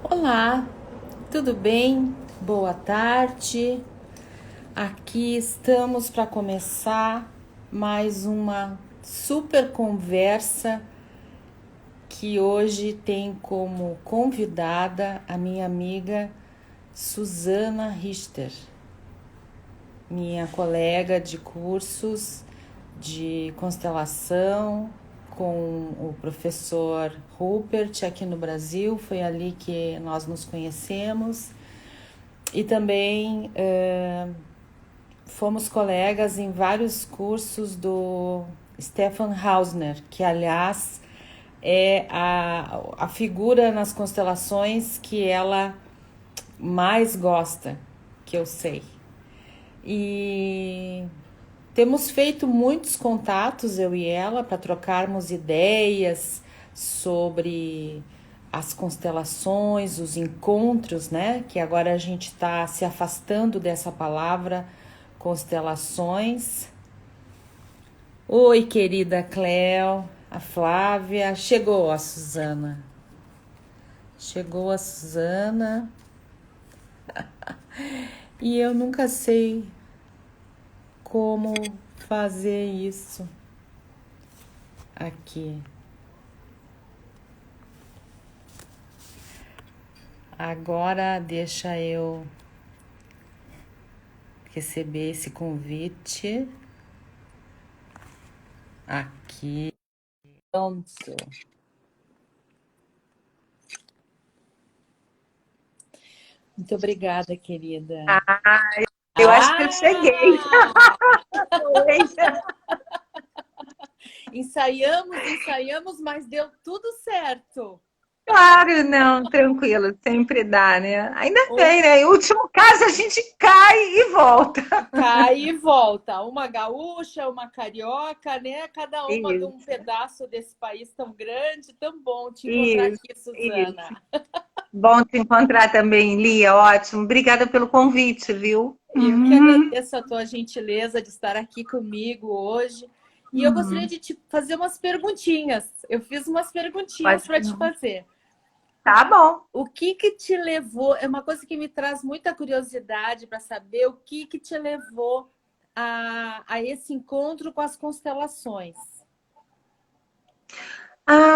Olá, tudo bem? Boa tarde. Aqui estamos para começar mais uma super conversa que hoje tem como convidada a minha amiga Susana Richter, minha colega de cursos de constelação com o professor Rupert aqui no Brasil. Foi ali que nós nos conhecemos. E também fomos colegas em vários cursos do Stefan Hausner, que aliás é a figura nas constelações que ela mais gosta, que eu sei. E temos feito muitos contatos, eu e ela, para trocarmos ideias sobre as constelações, os encontros, né? Que agora a gente está se afastando dessa palavra constelações. Oi, querida Cleo, a Flávia. Chegou a Susana. Chegou a Susana. E eu nunca sei como fazer isso aqui. Agora deixa eu receber esse convite aqui. Pronto. Muito obrigada, querida. Eu acho que eu cheguei. Ah! Oi. Ensaiamos, mas deu tudo certo. Claro, não, tranquilo, sempre dá, né? Ainda Um bem, né? Em último caso, a gente cai e volta. cai e volta. Uma gaúcha, uma carioca, né? Cada uma de um Isso, pedaço desse país tão grande, tão bom te encontrar isso, aqui, isso. Suzana. Bom te encontrar também, Lia, ótimo. Obrigada pelo convite, viu? Eu que agradeço a tua gentileza de estar aqui comigo hoje. E eu gostaria Uhum. de te fazer umas perguntinhas. Eu fiz umas perguntinhas Pode para te não. fazer. Tá bom. O que que te levou? É uma coisa que me traz muita curiosidade para saber o que te levou a esse encontro com as constelações.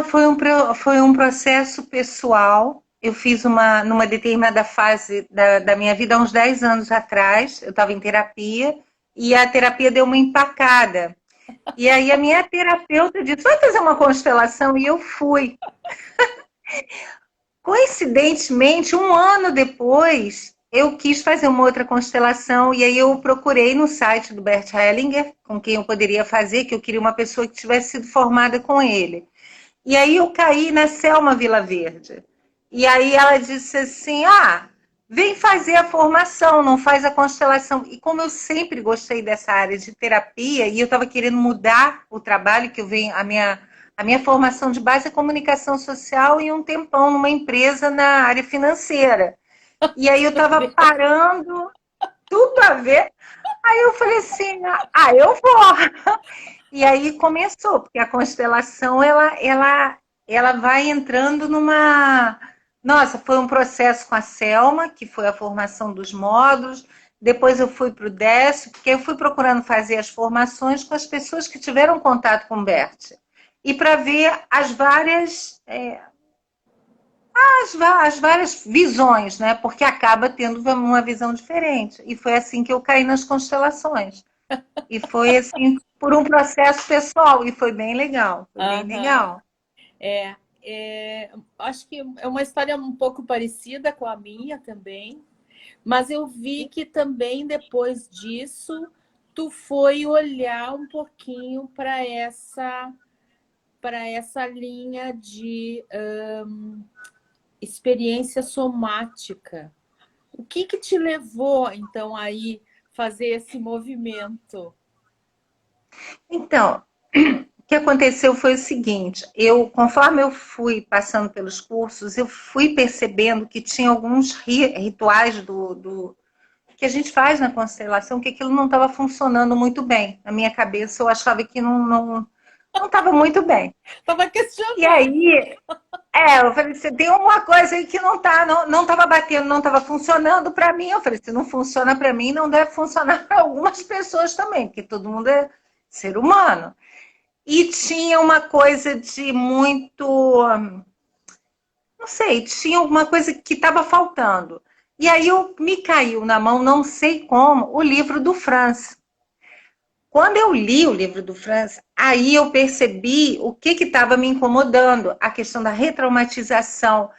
Foi um processo pessoal. Eu fiz numa determinada fase da minha vida, há uns 10 anos atrás, eu estava em terapia, e a terapia deu uma empacada. E aí a minha terapeuta disse, vai fazer uma constelação? E eu fui. Coincidentemente, um ano depois, eu quis fazer uma outra constelação, e aí eu procurei no site do Bert Hellinger, com quem eu poderia fazer, que eu queria uma pessoa que tivesse sido formada com ele. E aí eu caí na Selma Vila Verde. E aí ela disse assim, vem fazer a formação, não faz a constelação. E como eu sempre gostei dessa área de terapia, e eu estava querendo mudar o trabalho que eu venho, a minha formação de base é comunicação social e um tempão numa empresa na área financeira. E aí eu estava parando, tudo a ver. Aí eu falei assim, eu vou. E aí começou, porque a constelação ela vai entrando numa. Nossa, foi um processo com a Selma, que foi a formação dos módulos. Depois eu fui para o Décio, porque eu fui procurando fazer as formações com as pessoas que tiveram contato com o Bert. E para ver as várias visões, né? Porque acaba tendo uma visão diferente. E foi assim que eu caí nas constelações. E foi assim, por um processo pessoal, e foi bem legal, foi bem Aham. legal. É, acho que é uma história um pouco parecida com a minha também, mas eu vi que também depois disso tu foi olhar um pouquinho para essa linha de experiência somática. O que te levou então aí fazer esse movimento? Então, o que aconteceu foi o seguinte, conforme eu fui passando pelos cursos, eu fui percebendo que tinha alguns rituais do que a gente faz na constelação, que aquilo não estava funcionando muito bem. Na minha cabeça, eu achava que não estava muito bem. Tava E questionando. aí, eu falei, você tem alguma coisa aí que não estava batendo, não estava funcionando para mim. Eu falei, se não funciona para mim, não deve funcionar para algumas pessoas também, porque todo mundo é ser humano. E tinha uma coisa de muito, não sei, tinha alguma coisa que estava faltando. E aí me caiu na mão, não sei como, o livro do Franz. Quando eu li o livro do Franz, aí eu percebi o que estava me incomodando, a questão da retraumatização,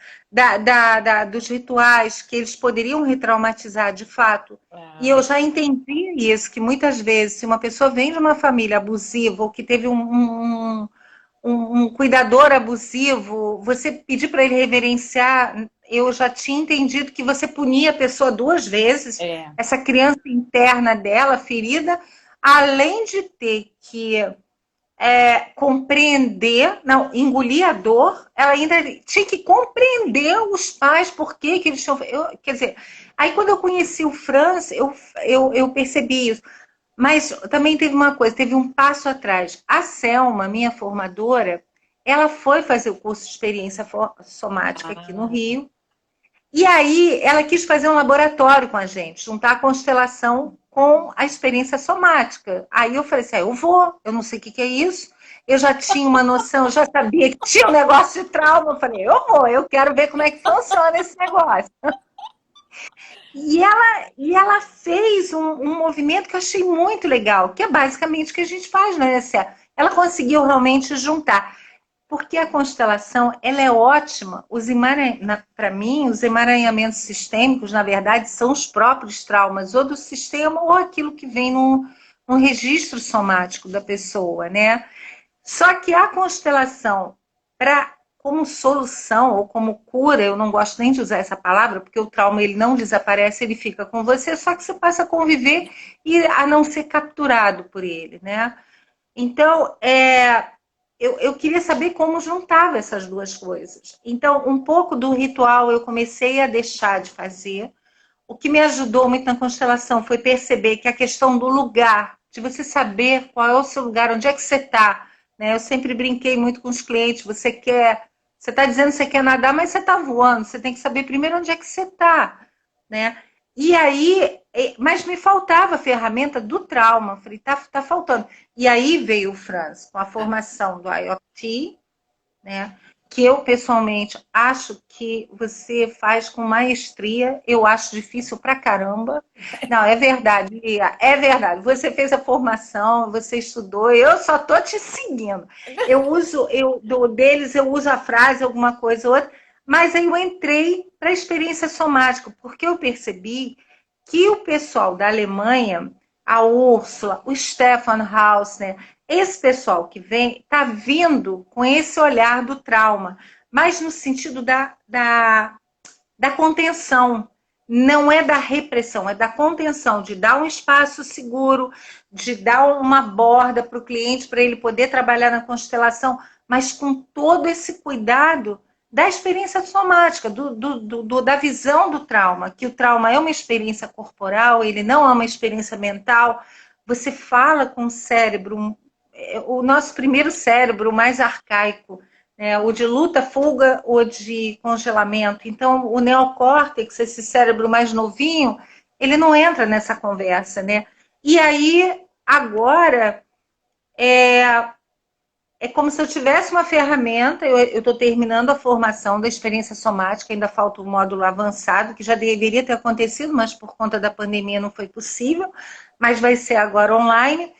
dos rituais, que eles poderiam retraumatizar de fato. E eu Ah, já entendi isso, que muitas vezes, se uma pessoa vem de uma família abusiva ou que teve um cuidador abusivo, você pedir para ele reverenciar, eu já tinha entendido que você punia a pessoa duas vezes, é. essa criança interna dela, ferida, além de ter que compreender, não, engolir a dor, ela ainda tinha que compreender os pais, por que eles tinham. Quer dizer, aí quando eu conheci o Franz, eu percebi isso. Mas também teve uma coisa, teve um passo atrás. A Selma, minha formadora, ela foi fazer o curso de experiência somática aqui no Ah, Rio. E aí ela quis fazer um laboratório com a gente, juntar a constelação com a experiência somática. Aí eu falei assim, eu vou, eu não sei o que é isso. Eu já tinha uma noção, eu já sabia que tinha um negócio de trauma. Eu falei, eu vou, eu quero ver como é que funciona esse negócio. E ela fez um movimento que eu achei muito legal, que é basicamente o que a gente faz na ESE. Ela conseguiu realmente juntar, porque a constelação ela é ótima. Para mim, os emaranhamentos sistêmicos, na verdade, são os próprios traumas, ou do sistema, ou aquilo que vem num registro somático da pessoa, né? Só que a constelação, como solução ou como cura, eu não gosto nem de usar essa palavra, porque o trauma ele não desaparece, ele fica com você, só que você passa a conviver e a não ser capturado por ele, né? Então, eu queria saber como juntava essas duas coisas. Então, um pouco do ritual eu comecei a deixar de fazer. O que me ajudou muito na constelação foi perceber que a questão do lugar, de você saber qual é o seu lugar, onde é que você está. Né? Eu sempre brinquei muito com os clientes. Você está dizendo que você quer nadar, mas você está voando. Você tem que saber primeiro onde é que você está. Né? E aí, mas me faltava a ferramenta do trauma. Falei, tá faltando. E aí veio o Franz, com a formação do IoT, né? Que eu pessoalmente acho que você faz com maestria, eu acho difícil pra caramba. Não, é verdade, Lia, é verdade. Você fez a formação, você estudou, eu só tô te seguindo. Deles eu uso a frase, alguma coisa ou outra, mas aí eu entrei para a experiência somática, porque eu percebi que o pessoal da Alemanha, a Úrsula, o Stefan Hausner, esse pessoal que vem está vindo com esse olhar do trauma, mas no sentido da contenção. Não é da repressão, é da contenção, de dar um espaço seguro, de dar uma borda para o cliente, para ele poder trabalhar na constelação, mas com todo esse cuidado da experiência somática, da visão do trauma, que o trauma é uma experiência corporal, ele não é uma experiência mental. Você fala com o cérebro, o nosso primeiro cérebro, o mais arcaico, o de luta, fuga, ou de congelamento. Então, o neocórtex, esse cérebro mais novinho, ele não entra nessa conversa, né? E aí, agora, é como se eu tivesse uma ferramenta, eu estou terminando a formação da experiência somática, ainda falta o módulo avançado, que já deveria ter acontecido, mas por conta da pandemia não foi possível, mas vai ser agora online.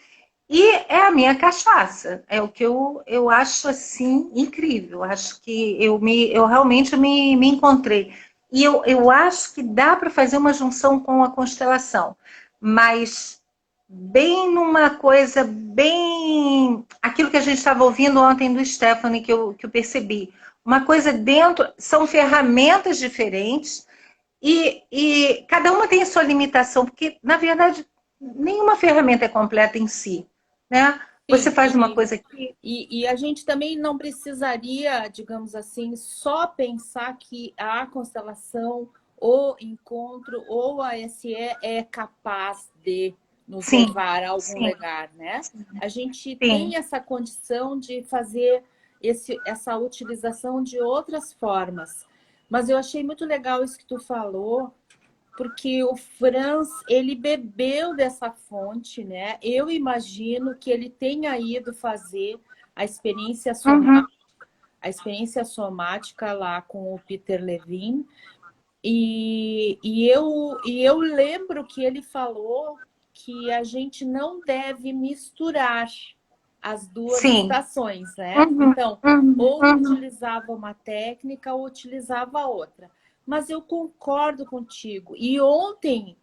E é a minha cachaça, é o que eu acho assim incrível. Acho que eu realmente me encontrei. E eu acho que dá para fazer uma junção com a constelação, mas bem numa coisa, bem. Aquilo que a gente estava ouvindo ontem do Stephanie, que eu percebi. Uma coisa dentro, são ferramentas diferentes e cada uma tem a sua limitação, porque, na verdade, nenhuma ferramenta é completa em si, né? Você sim, faz uma coisa aqui. e a gente também não precisaria, digamos assim, só pensar que a constelação, o encontro ou a SE é capaz de nos sim, levar a algum sim, lugar, né? A gente sim. tem essa condição de fazer essa utilização de outras formas. Mas eu achei muito legal isso que tu falou, porque o Franz, ele bebeu dessa fonte, né? Eu imagino que ele tenha ido fazer a experiência somática, Uhum, lá com o Peter Levine, e eu lembro que ele falou que a gente não deve misturar as duas sim. estações, né? Uhum, Então, uhum, ou uhum. utilizava uma técnica ou utilizava outra. Mas eu concordo contigo. E ontem,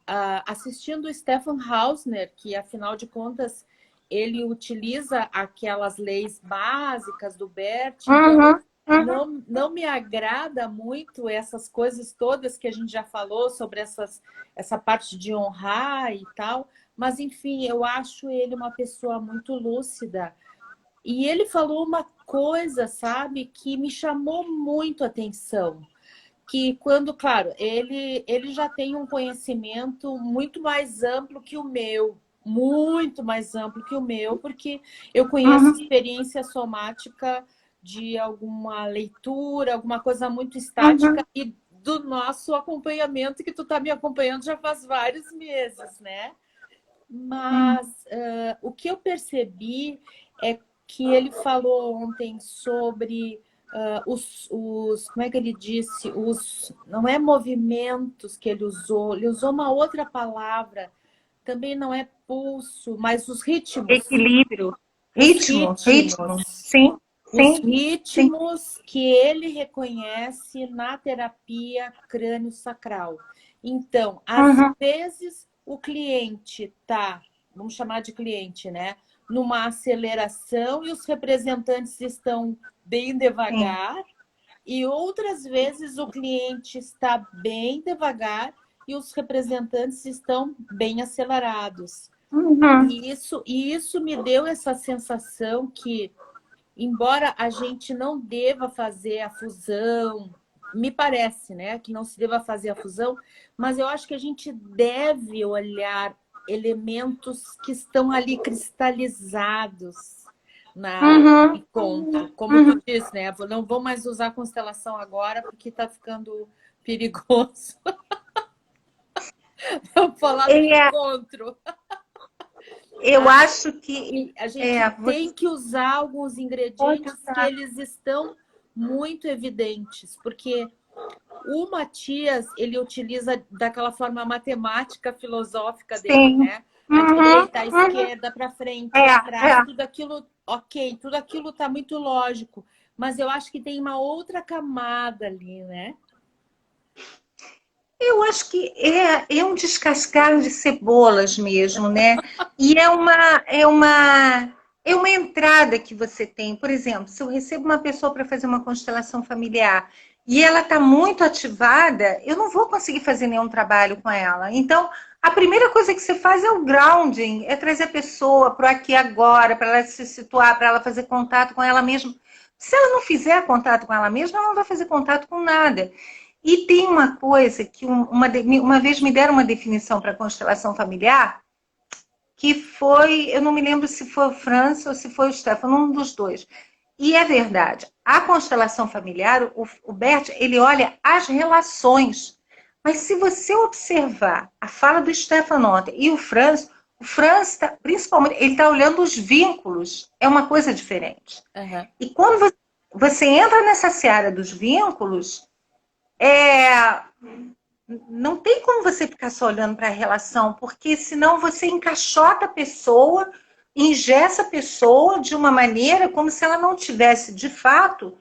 assistindo o Stefan Hausner, que afinal de contas ele utiliza aquelas leis básicas do BERT, então Uhum, uhum, não me agrada muito essas coisas todas que a gente já falou sobre essa parte de honrar e tal, mas enfim, eu acho ele uma pessoa muito lúcida. E ele falou uma coisa, sabe, que me chamou muito a atenção. Que quando, claro, ele já tem um conhecimento muito mais amplo que o meu, muito mais amplo que o meu, porque eu conheço uhum, experiência somática de alguma leitura, alguma coisa muito estática uhum. e do nosso acompanhamento, que tu está me acompanhando já faz vários meses, né? Uhum. Mas o que eu percebi é que ele falou ontem sobre como é que ele disse? Não é movimentos que ele usou uma outra palavra, também não é pulso, mas os ritmos. Equilíbrio, Os ritmo, ritmos. sim, Os sim, sim. ritmos que ele reconhece na terapia crânio-sacral. Então, às Uhum, vezes, o cliente está, vamos chamar de cliente, né? Numa aceleração e os representantes estão bem sim. devagar, e outras vezes o cliente está bem devagar e os representantes estão bem acelerados. Uhum. E isso me deu essa sensação que, embora a gente não deva fazer a fusão, me parece, né, que não se deva fazer a fusão, mas eu acho que a gente deve olhar elementos que estão ali cristalizados na Uhum. encontro, como tu Uhum. disse, né? Não vou mais usar a constelação agora porque está ficando perigoso. Vamos falar do É, encontro. eu acho que E a gente tem você que usar alguns pode ingredientes que usar. eles estão muito evidentes, porque o Matias, ele utiliza daquela forma matemática filosófica dele, Sim. né? A Uhum. direita, a Uhum. esquerda, para frente, É, atrás, é. tudo aquilo, ok, tudo aquilo tá muito lógico, mas eu acho que tem uma outra camada ali, né? Eu acho que é um descascar de cebolas mesmo, né? E é uma entrada que você tem. Por exemplo, se eu recebo uma pessoa para fazer uma constelação familiar e ela está muito ativada, eu não vou conseguir fazer nenhum trabalho com ela. Então, a primeira coisa que você faz é o grounding, é trazer a pessoa para o aqui e agora, para ela se situar, para ela fazer contato com ela mesma. Se ela não fizer contato com ela mesma, ela não vai fazer contato com nada. E tem uma coisa que uma vez me deram uma definição para constelação familiar, que foi, eu não me lembro se foi o Francis ou se foi o Stefano, um dos dois. E é verdade, a constelação familiar, o Bert, ele olha as relações. Mas se você observar a fala do Stefano ontem e o Franz, principalmente, ele está olhando os vínculos, é uma coisa diferente. Uhum. E quando você entra nessa seara dos vínculos, é, não tem como você ficar só olhando para a relação, porque senão você encaixota a pessoa, engessa a pessoa de uma maneira como se ela não tivesse, de fato,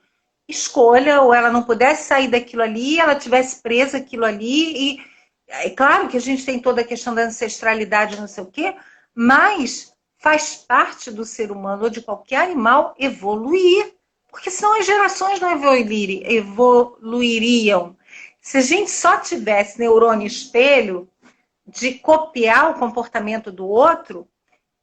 escolha, ou ela não pudesse sair daquilo ali, ela tivesse presa aquilo ali. E é claro que a gente tem toda a questão da ancestralidade, não sei o quê, mas faz parte do ser humano ou de qualquer animal evoluir, porque senão as gerações não evoluiriam. Se a gente só tivesse neurônio espelho de copiar o comportamento do outro,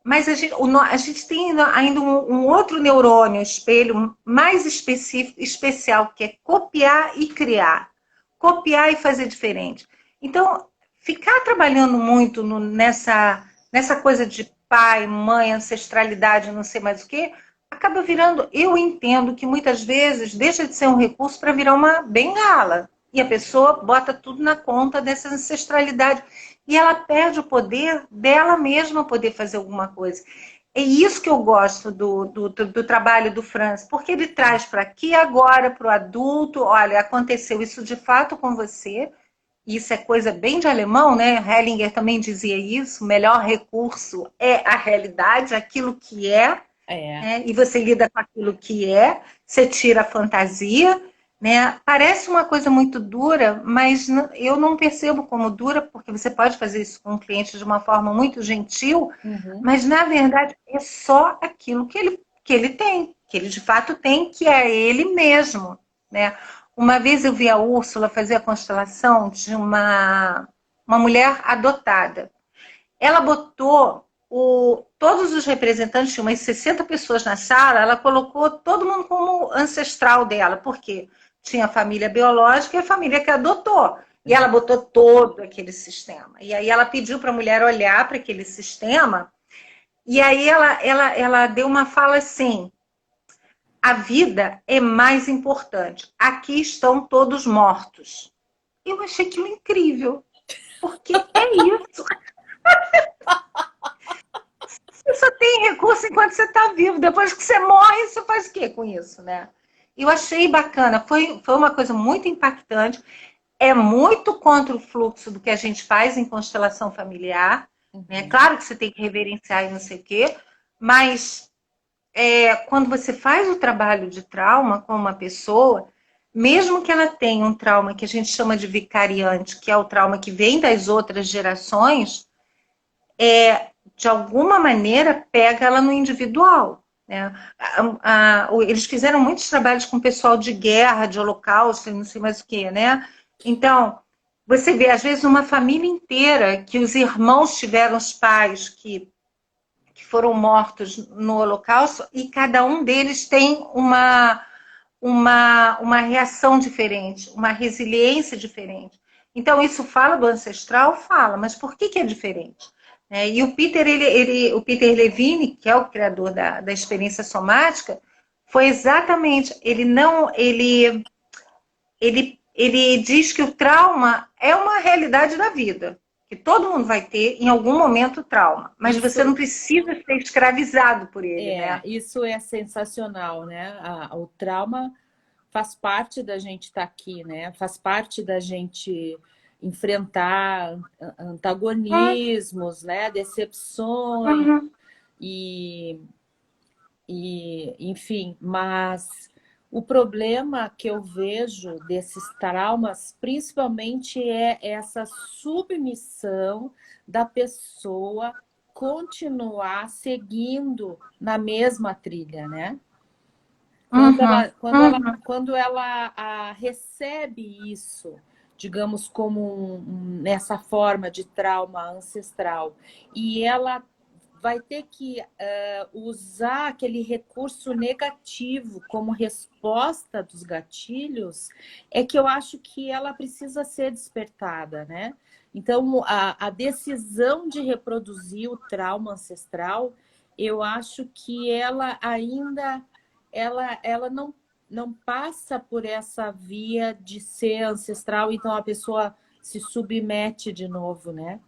mas a gente tem ainda um outro neurônio espelho mais específico, especial, que é copiar e criar. Copiar e fazer diferente. Então, ficar trabalhando muito nessa coisa de pai, mãe, ancestralidade, não sei mais o quê, acaba virando, eu entendo que muitas vezes deixa de ser um recurso para virar uma bengala. E a pessoa bota tudo na conta dessa ancestralidade. E ela perde o poder dela mesma poder fazer alguma coisa. É isso que eu gosto do trabalho do Franz, porque ele traz para aqui agora, para o adulto, olha, aconteceu isso de fato com você, isso é coisa bem de alemão, né? Hellinger também dizia isso, o melhor recurso é a realidade, aquilo que é, É, né? E você lida com aquilo que é, você tira a fantasia, né? Parece uma coisa muito dura, mas eu não percebo como dura, porque você pode fazer isso com o cliente de uma forma muito gentil, uhum, mas na verdade é só aquilo que ele tem, que ele de fato tem, que é ele mesmo, né? Uma vez eu vi a Úrsula fazer a constelação de uma mulher adotada. Ela botou todos os representantes, tinha umas 60 pessoas na sala, ela colocou todo mundo como ancestral dela, porque tinha a família biológica e a família que adotou. E ela botou todo aquele sistema. E aí ela pediu para a mulher olhar para aquele sistema, e aí ela deu uma fala assim: a vida é mais importante. Aqui estão todos mortos. Eu achei aquilo incrível, porque é isso. Você só tem recurso enquanto você está vivo. Depois que você morre, você faz o quê com isso, né? Eu achei bacana. Foi uma coisa muito impactante. É muito contra o fluxo do que a gente faz em constelação familiar. Né? uhum. Claro que você tem que reverenciar e não sei o quê, mas quando você faz o trabalho de trauma com uma pessoa, mesmo que ela tenha um trauma que a gente chama de vicariante, que é o trauma que vem das outras gerações, de alguma maneira pega ela no individual. Né? Eles fizeram muitos trabalhos com o pessoal de guerra, de holocausto, não sei mais o que, né? Então, você vê, às vezes, uma família inteira que os irmãos tiveram os pais que foram mortos no holocausto e cada um deles tem uma reação diferente, uma resiliência diferente. Então, isso fala do ancestral? Fala, mas por que é diferente? E o Peter, o Peter Levine, que é o criador da experiência somática, foi exatamente, ele diz que o trauma é uma realidade da vida, que todo mundo vai ter em algum momento trauma, mas você não Isso precisa ser escravizado por ele, né? isso é sensacional, né? O trauma faz parte da gente estar aqui, né? Faz parte da gente enfrentar antagonismos, né? Decepções Uhum, e, enfim, mas o problema que eu vejo desses traumas, principalmente, é essa submissão da pessoa continuar seguindo na mesma trilha, né? Quando uhum, ela, quando ela, uhum. quando ela recebe isso, digamos, como nessa forma de trauma ancestral, e ela vai ter que usar aquele recurso negativo como resposta dos gatilhos, é que eu acho que ela precisa ser despertada, né? Então, a decisão de reproduzir o trauma ancestral, eu acho que ela ainda ela não passa por essa via de ser ancestral, então a pessoa se submete de novo, né?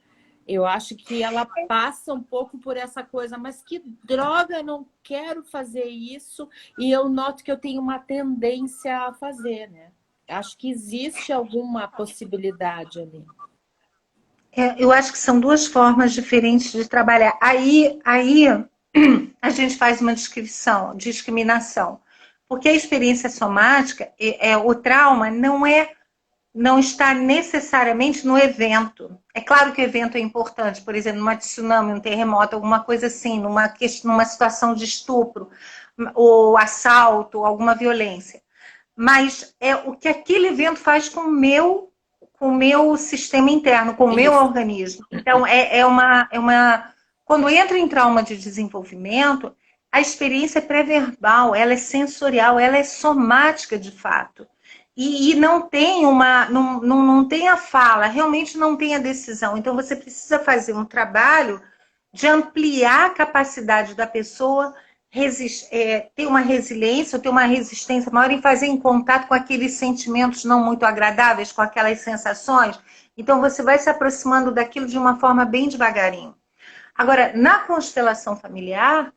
Eu acho que ela passa um pouco por essa coisa, mas que droga, eu não quero fazer isso, e eu noto que eu tenho uma tendência a fazer, né? Acho que existe alguma possibilidade ali. Eu acho que são duas formas diferentes de trabalhar. Aí a gente faz uma discriminação, porque a experiência somática, o trauma não está necessariamente no evento. É claro que o evento é importante, por exemplo, numa tsunami, um terremoto, alguma coisa assim, numa situação de estupro, ou assalto, alguma violência. Mas é o que aquele evento faz com o meu sistema interno, com o meu Isso. organismo. Então, quando entra em trauma de desenvolvimento, a experiência é pré-verbal, ela é sensorial, ela é somática de fato. E não tem não tem a fala, realmente não tem a decisão. Então, você precisa fazer um trabalho de ampliar a capacidade da pessoa ter uma resiliência, ou ter uma resistência maior em fazer em contato com aqueles sentimentos não muito agradáveis, com aquelas sensações. Então, você vai se aproximando daquilo de uma forma bem devagarinho. Agora, na constelação familiar,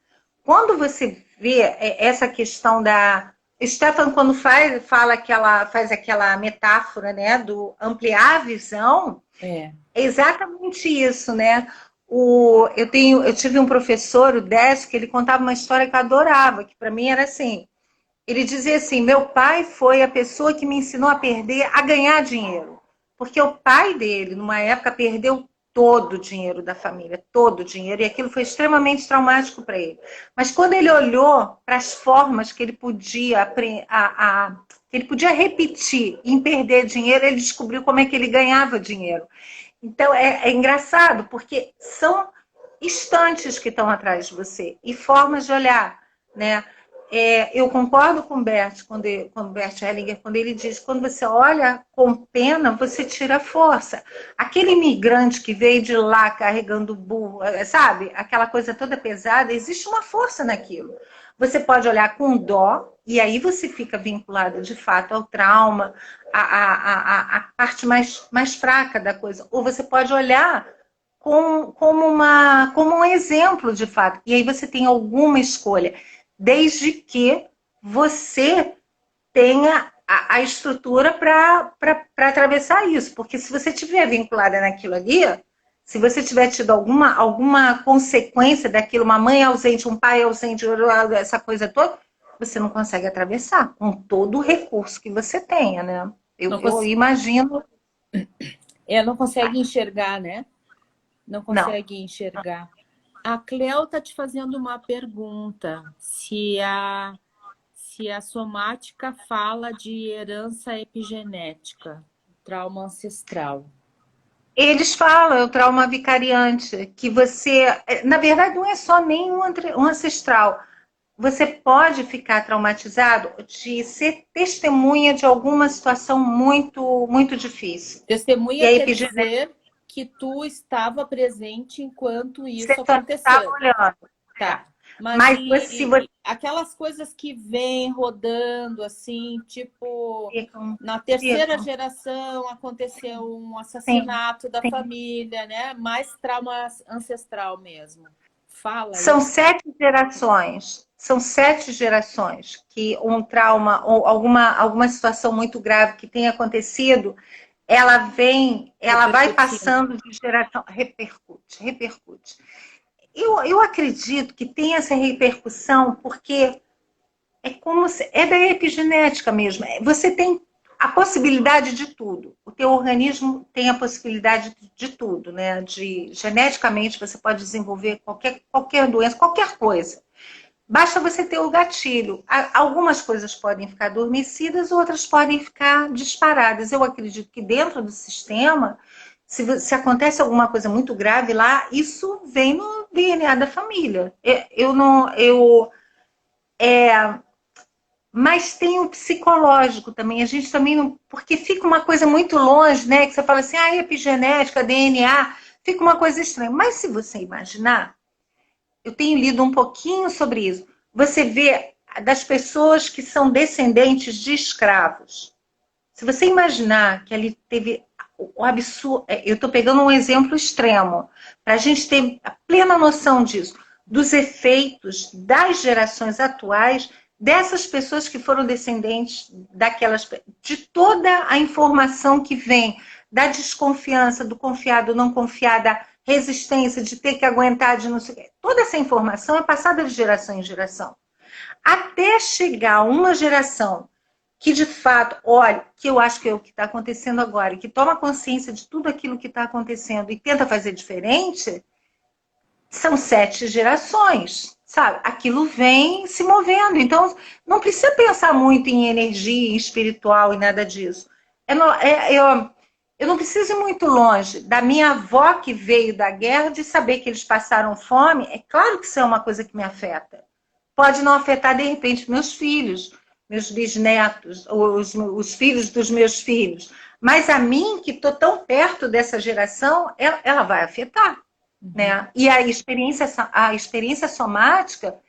quando você vê essa questão da... Stefan, quando faz aquela metáfora, né, do ampliar a visão, é exatamente isso, né? Eu tive um professor, o Décio, que ele contava uma história que eu adorava, que para mim era assim, ele dizia assim, meu pai foi a pessoa que me ensinou a ganhar dinheiro, porque o pai dele, numa época, perdeu todo o dinheiro da família, todo o dinheiro, e aquilo foi extremamente traumático para ele. Mas quando ele olhou para as formas que ele podia repetir em perder dinheiro, ele descobriu como é que ele ganhava dinheiro. Então, é engraçado, porque são instantes que estão atrás de você e formas de olhar, né? Eu concordo com o Bert, quando Bert Hellinger, quando ele diz, quando você olha com pena, você tira força. Aquele imigrante que veio de lá carregando burro, sabe? Aquela coisa toda pesada, existe uma força naquilo. Você pode olhar com dó, e aí você fica vinculado de fato ao trauma, a parte mais fraca da coisa. Ou você pode olhar como um exemplo de fato. E aí você tem alguma escolha, desde que você tenha a estrutura para atravessar isso. Porque se você estiver vinculada naquilo ali, se você tiver tido alguma consequência daquilo, uma mãe ausente, um pai ausente, essa coisa toda, você não consegue atravessar com todo o recurso que você tenha, né? Eu imagino. Não consegue enxergar, né? Não consegue enxergar. A Cleo está te fazendo uma pergunta. Se a somática fala de herança epigenética, trauma ancestral. Eles falam, é o trauma vicariante, que você... Na verdade, não é só nem um ancestral. Você pode ficar traumatizado de ser testemunha de alguma situação muito, muito difícil. Testemunha quer dizer que tu estava presente enquanto isso aconteceu. Estava olhando. Tá. Mas se você... aquelas coisas que vêm rodando, assim, tipo, na terceira geração aconteceu um assassinato da família, né? Mais trauma ancestral mesmo. Fala aí. São 7 gerações. São 7 gerações que um trauma ou alguma situação muito grave que tenha acontecido, ela vai passando de geração, repercute. Eu acredito que tem essa repercussão porque é da epigenética mesmo. Você tem a possibilidade de tudo. O teu organismo tem a possibilidade de tudo, né? Geneticamente você pode desenvolver qualquer doença, qualquer coisa. Basta você ter o gatilho. Algumas coisas podem ficar adormecidas, outras podem ficar disparadas. Eu acredito que dentro do sistema, se acontece alguma coisa muito grave lá, isso vem no DNA da família. Mas tem o psicológico também. A gente também não... Porque fica uma coisa muito longe, né? Que você fala assim, epigenética, DNA, fica uma coisa estranha. Mas se você imaginar, eu tenho lido um pouquinho sobre isso. Você vê das pessoas que são descendentes de escravos. Se você imaginar que ali teve o absurdo... Eu estou pegando um exemplo extremo, para a gente ter a plena noção disso, dos efeitos das gerações atuais, dessas pessoas que foram descendentes de toda a informação que vem, da desconfiança, do confiado, não confiado, da resistência, de ter que aguentar, de não sei o quê. Toda essa informação é passada de geração em geração. Até chegar uma geração que, de fato, olha, que eu acho que é o que está acontecendo agora, que toma consciência de tudo aquilo que está acontecendo e tenta fazer diferente, são 7 gerações, sabe? Aquilo vem se movendo. Então, não precisa pensar muito em energia, em espiritual e nada disso. Eu não preciso ir muito longe da minha avó que veio da guerra, de saber que eles passaram fome. É claro que isso é uma coisa que me afeta. Pode não afetar, de repente, meus filhos, meus bisnetos, os filhos dos meus filhos. Mas a mim, que estou tão perto dessa geração, ela vai afetar. Uhum. né? E a experiência somática,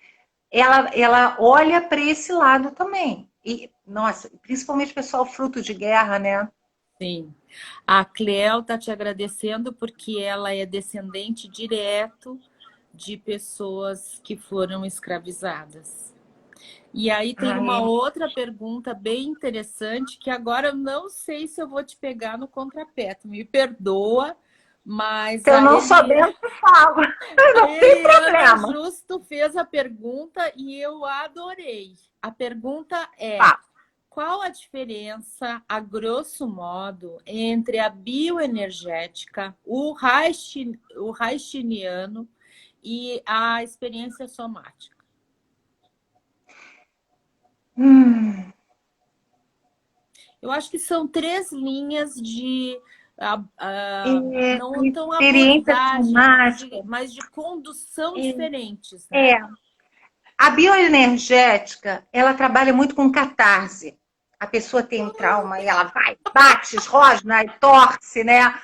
ela olha para esse lado também. E, nossa, principalmente o pessoal fruto de guerra, né? Sim. A Cleo está te agradecendo porque ela é descendente direto de pessoas que foram escravizadas. E aí tem uma Ai, outra pergunta bem interessante que agora eu não sei se eu vou te pegar no contrapé. Tu me perdoa, mas se eu não souber, eu te falo. A Não tem Eliana problema. Justo fez a pergunta e eu adorei. A pergunta é: Tá. qual a diferença, a grosso modo, entre a bioenergética, o Reichiniano e a experiência somática? Hum, Eu acho que são três linhas de a não tão experiência abordagem, somática mas de condução diferentes, é, né? é a bioenergética, ela trabalha muito com catarse. A pessoa tem um trauma e ela vai, bate, rosna, torce, né?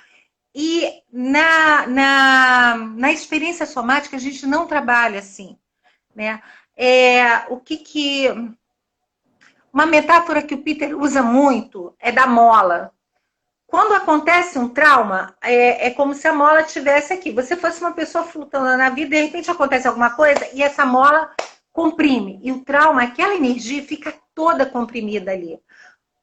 E na experiência somática, a gente não trabalha assim, né? O que. Uma metáfora que o Peter usa muito é da mola. Quando acontece um trauma, é como se a mola estivesse aqui. Você fosse uma pessoa flutuando na vida, de repente acontece alguma coisa e essa mola comprime. E o trauma, aquela energia fica toda comprimida ali.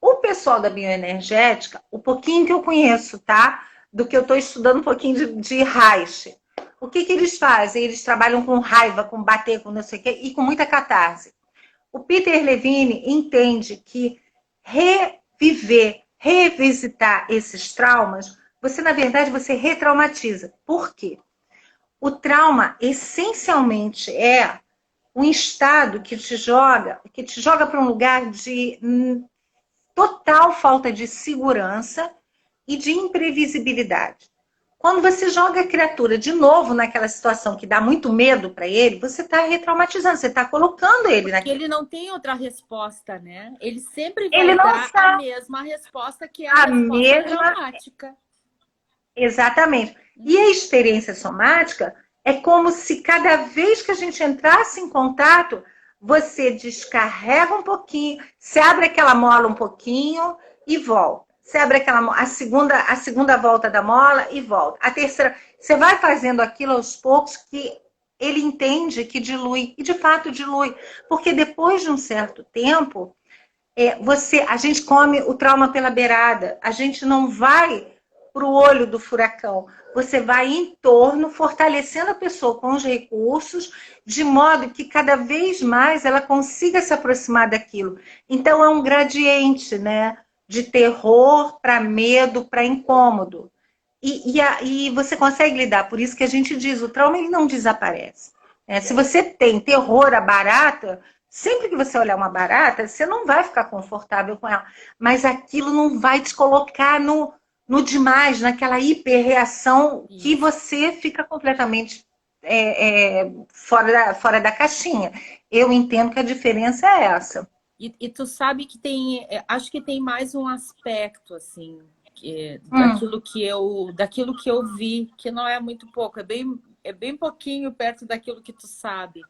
O pessoal da bioenergética, o pouquinho que eu conheço, tá? Do que eu estou estudando um pouquinho de Reich. O que eles fazem? Eles trabalham com raiva, com bater, com não sei o quê, e com muita catarse. O Peter Levine entende que reviver, revisitar esses traumas, você, na verdade, você retraumatiza. Por quê? O trauma, essencialmente, é um estado que te joga para um lugar de total falta de segurança e de imprevisibilidade. Quando você joga a criatura de novo naquela situação que dá muito medo para ele, você está retraumatizando, você está colocando ele Porque naquilo. ele não tem outra resposta, né? Ele sempre Ele vai não dar a sabe mesma resposta, que é a a resposta mesma. traumática. Exatamente. E a experiência somática é como se cada vez que a gente entrasse em contato, você descarrega um pouquinho, se abre aquela mola um pouquinho e volta. Você abre a segunda volta da mola e volta. A terceira, você vai fazendo aquilo aos poucos que ele entende que dilui, e de fato dilui. Porque depois de um certo tempo, a gente come o trauma pela beirada, a gente não vai para o olho do furacão. Você vai em torno, fortalecendo a pessoa com os recursos, de modo que cada vez mais ela consiga se aproximar daquilo. Então é um gradiente, né? De terror para medo, para incômodo. E você consegue lidar, por isso que a gente diz, o trauma ele não desaparece. Se você tem terror à barata, sempre que você olhar uma barata, você não vai ficar confortável com ela, mas aquilo não vai te colocar no demais, naquela hiperreação que Isso. você fica completamente fora da caixinha. Eu entendo que a diferença é essa. E tu sabe que tem, acho que tem mais um aspecto, assim, Hum, daquilo que eu vi, que não é muito pouco, é bem pouquinho perto daquilo que tu sabe.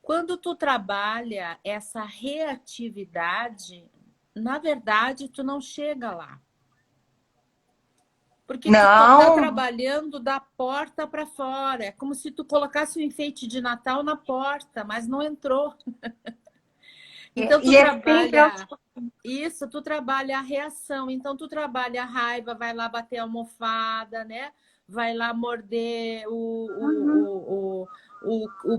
Quando tu trabalha essa reatividade, na verdade, tu não chega lá. Porque tu tá não, trabalhando da porta para fora. É como se tu colocasse um enfeite de Natal na porta, mas não entrou. Então tu e é sempre trabalha isso, tu trabalha a reação. Então tu trabalha a raiva, vai lá bater a almofada, né? Vai lá morder o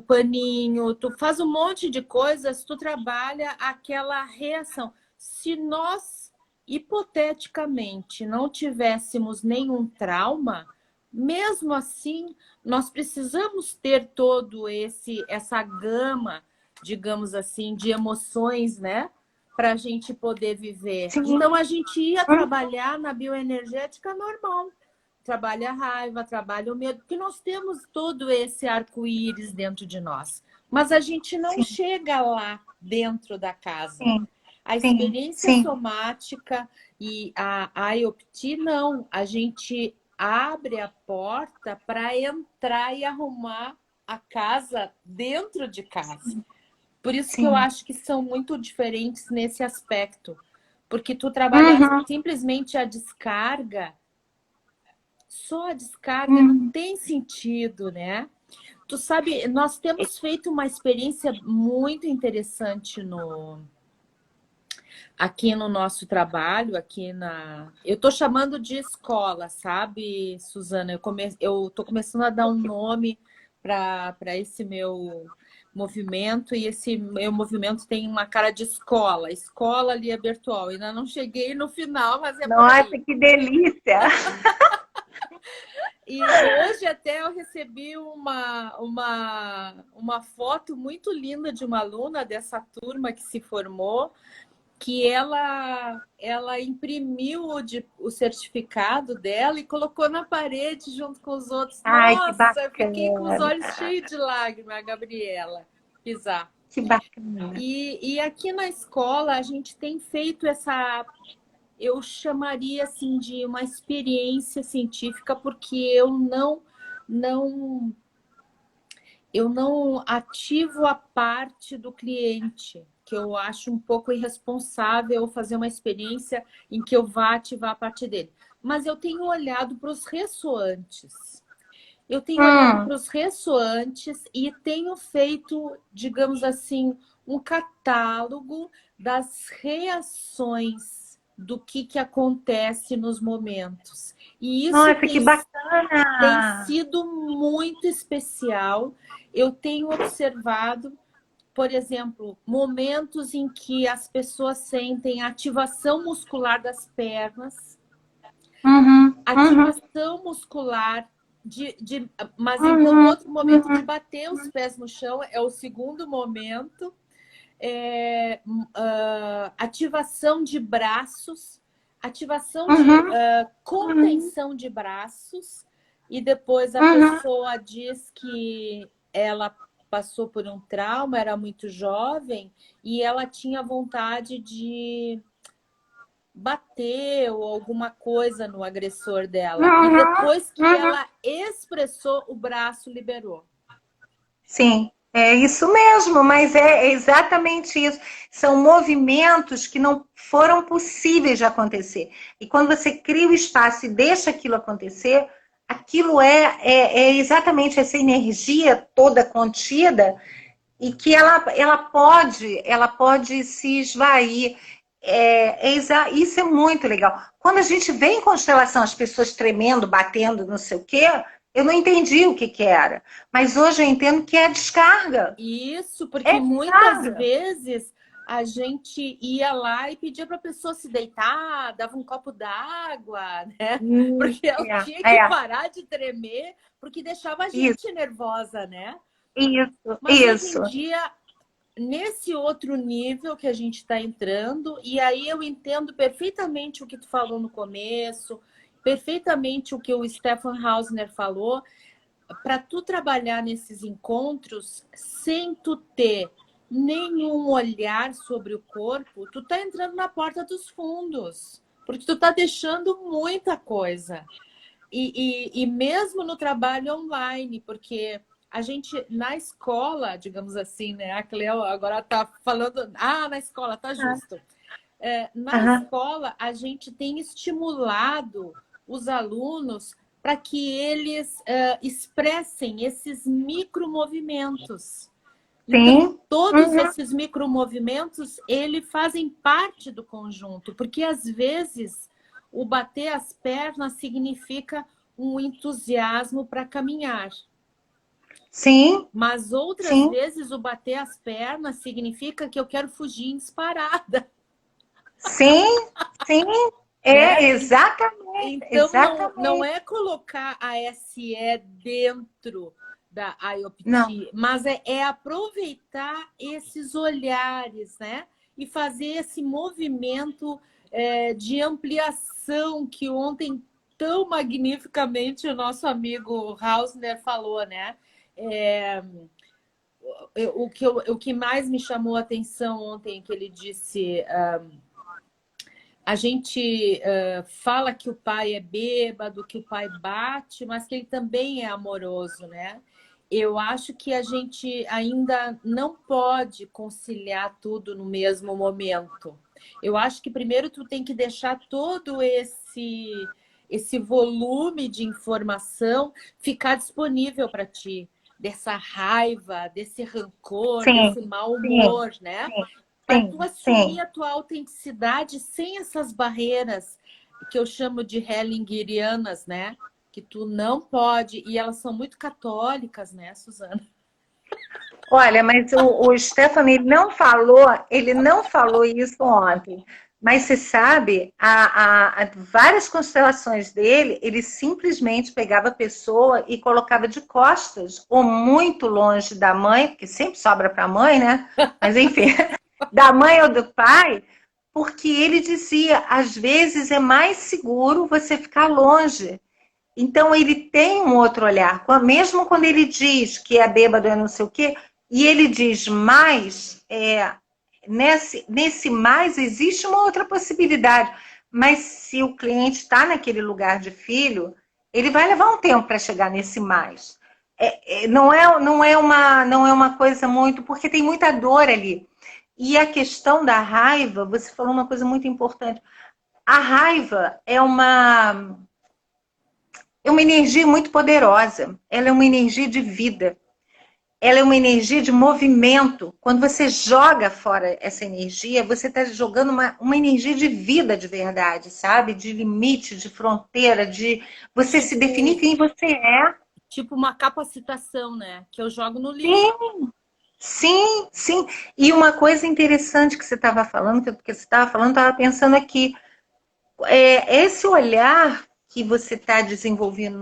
paninho, tu faz um monte de coisas, tu trabalha aquela reação. Se nós, hipoteticamente, não tivéssemos nenhum trauma, mesmo assim, nós precisamos ter todo essa gama, digamos assim, de emoções, né? Para a gente poder viver. sim. Então, a gente ia trabalhar na bioenergética normal. Trabalha a raiva, trabalha o medo, porque nós temos todo esse arco-íris dentro de nós. Mas a gente não Sim, chega lá dentro da casa. sim, A sim, experiência sim. somática e a IOPT, não. A gente abre a porta para entrar e arrumar a casa dentro de casa. Por isso que eu Sim. acho que são muito diferentes nesse aspecto. Porque tu trabalhar simplesmente a descarga, só a descarga não tem sentido, né? Tu sabe, nós temos feito uma experiência muito interessante aqui no nosso trabalho, eu tô chamando de escola, sabe, Suzana? Eu tô começando a dar um nome para esse meu movimento, e esse meu movimento tem uma cara de escola, Escola Lia Bertual. Ainda não cheguei no final, mas é por Nossa, aí. que delícia! E hoje até eu recebi uma foto muito linda de uma aluna dessa turma que se formou, que ela imprimiu o certificado dela e colocou na parede junto com os outros. Ai, que Nossa, eu fiquei com os bacana! olhos cheios de lágrimas, a Gabriela Pizar. Que bacana! E aqui na escola a gente tem feito essa, eu chamaria assim de uma experiência científica, porque não eu não ativo a parte do cliente, que eu acho um pouco irresponsável fazer uma experiência em que eu vá ativar a parte dele. Mas eu tenho olhado para os ressoantes. Eu tenho olhado para os ressoantes e tenho feito, digamos assim, um catálogo das reações do que acontece nos momentos. E isso Nossa, que tem bacana! sido muito especial. Eu tenho observado, por exemplo, momentos em que as pessoas sentem ativação muscular das pernas, ativação muscular mas então outro momento de bater os pés no chão é o segundo momento. Ativação de braços, ativação de contenção de braços, e depois a pessoa diz que ela passou por um trauma, era muito jovem, e ela tinha vontade de bater ou alguma coisa no agressor dela. E depois que ela expressou, o braço liberou. Sim, é isso mesmo, mas é exatamente isso. São movimentos que não foram possíveis de acontecer. E quando você cria o espaço e deixa aquilo acontecer, aquilo é exatamente essa energia toda contida e que ela pode se esvair. Isso é muito legal. Quando a gente vê em constelação as pessoas tremendo, batendo, não sei o quê, eu não entendi o que, que era. Mas hoje eu entendo que é a descarga. Isso, É porque muitas descarga. vezes a gente ia lá e pedia para a pessoa se deitar, dava um copo d'água, né? Porque ela tinha que parar de tremer, porque deixava a Isso, gente nervosa, né? Mas hoje em isso. dia, nesse outro nível que a gente está entrando, e aí eu entendo perfeitamente o que tu falou no começo, perfeitamente o que o Stefan Hausner falou, para tu trabalhar nesses encontros sem tu ter nenhum olhar sobre o corpo, tu tá entrando na porta dos fundos, porque tu tá deixando muita coisa. E mesmo no trabalho online, porque a gente, na escola, digamos assim, né? A Cleo agora tá falando, na escola, tá justo. Na escola, a gente tem estimulado os alunos para que eles expressem esses micromovimentos. Então, Sim. todos esses micromovimentos, eles fazem parte do conjunto, porque às vezes o bater as pernas significa um entusiasmo para caminhar. Sim. Mas outras Sim. vezes o bater as pernas significa que eu quero fugir em disparada. Sim. Sim. Né? Exatamente. Então, não Exatamente. é colocar a SE dentro da Não. IOPT, mas é aproveitar esses olhares, né? E fazer esse movimento de ampliação que ontem tão magnificamente o nosso amigo Hausner falou, né? O que mais me chamou a atenção ontem, que ele disse... A gente fala que o pai é bêbado, que o pai bate, mas que ele também é amoroso, né? Eu acho que a gente ainda não pode conciliar tudo no mesmo momento. Eu acho que primeiro tu tem que deixar todo esse volume de informação ficar disponível para ti, dessa raiva, desse rancor, Sim, desse mau sim, humor, né? Para tu sim, assumir sim. a tua autenticidade sem essas barreiras que eu chamo de hellingerianas, né? Que tu não pode, e elas são muito católicas, né, Suzana? Olha, mas o Stefano, ele não falou isso ontem. Mas você sabe, várias constelações dele, ele simplesmente pegava a pessoa e colocava de costas, ou muito longe da mãe, porque sempre sobra para a mãe, né? Mas enfim, da mãe ou do pai, porque ele dizia, às vezes é mais seguro você ficar longe. Então ele tem um outro olhar, mesmo quando ele diz que é bêbado, é não sei o quê, e ele diz mais, nesse mais existe uma outra possibilidade, mas se o cliente está naquele lugar de filho, ele vai levar um tempo para chegar nesse mais. Não é uma coisa muito, porque tem muita dor ali. E a questão da raiva, você falou uma coisa muito importante. A raiva é uma energia muito poderosa. Ela é uma energia de vida. Ela é uma energia de movimento. Quando você joga fora essa energia, você está jogando uma energia de vida de verdade, sabe? De limite, de fronteira, de você se definir Tipo, quem você é. tipo uma capacitação, né? Que eu jogo no lixo. Sim, sim, sim. E uma coisa interessante que você estava falando, que você estava falando, estava pensando aqui. Esse olhar que você está desenvolvendo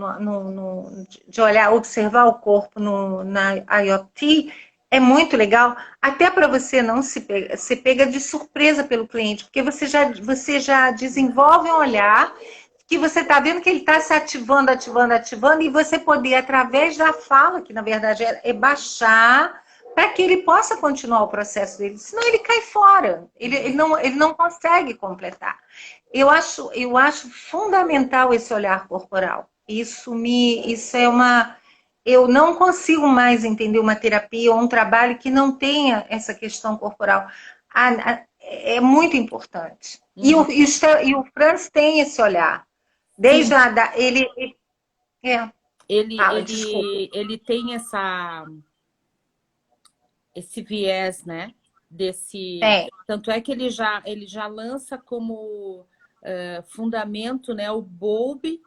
de olhar, observar o corpo na IoT é muito legal, até para você não se pega de surpresa pelo cliente, porque você já desenvolve um olhar que você está vendo que ele está se ativando, ativando, ativando, e você poder, através da fala, que na verdade é baixar, para que ele possa continuar o processo dele, senão ele cai fora, ele não consegue completar. Eu acho fundamental esse olhar corporal. Isso é uma. Eu não consigo mais entender uma terapia ou um trabalho que não tenha essa questão corporal. É muito importante. Uhum. E o Franz tem esse olhar. Desde Sim, ele é, desculpa. ele tem esse viés, né? Desse, Tem. tanto é que ele já lança como fundamento, né, o Bowlby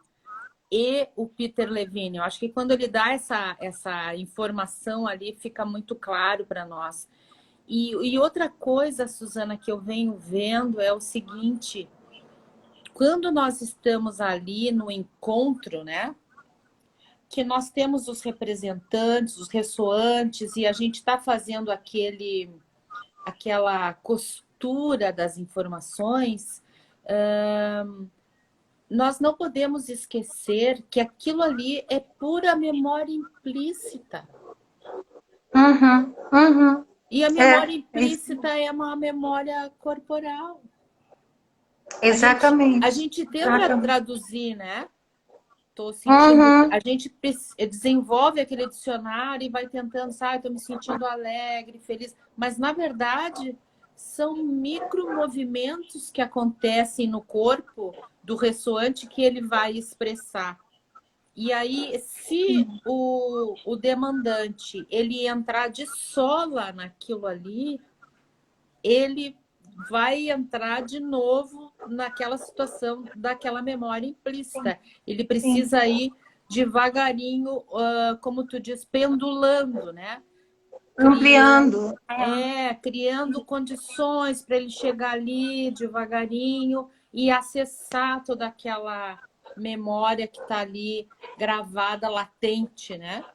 e o Peter Levine. Eu acho que quando ele dá essa informação ali, fica muito claro para nós. E outra coisa, Suzana, que eu venho vendo é o seguinte: quando nós estamos ali no encontro, né? Que nós temos os representantes, os ressoantes, e a gente está fazendo aquela costura das informações, nós não podemos esquecer que aquilo ali é pura memória implícita. Uhum, uhum. E a memória É implícita é uma memória corporal. A exatamente. gente tenta Exatamente. traduzir, né? Tô sentindo. A Uhum. gente desenvolve aquele dicionário e vai tentando, sabe, estou me sentindo alegre, feliz. Mas, na verdade, são micromovimentos que acontecem no corpo do ressoante que ele vai expressar. E aí, se o demandante ele entrar de sola naquilo ali, ele vai entrar de novo naquela situação daquela memória implícita. Ele Sim. precisa ir devagarinho, como tu diz, pendulando, né? Criando, Ampliando. criando condições para ele chegar ali devagarinho e acessar toda aquela memória que está ali gravada, latente, né?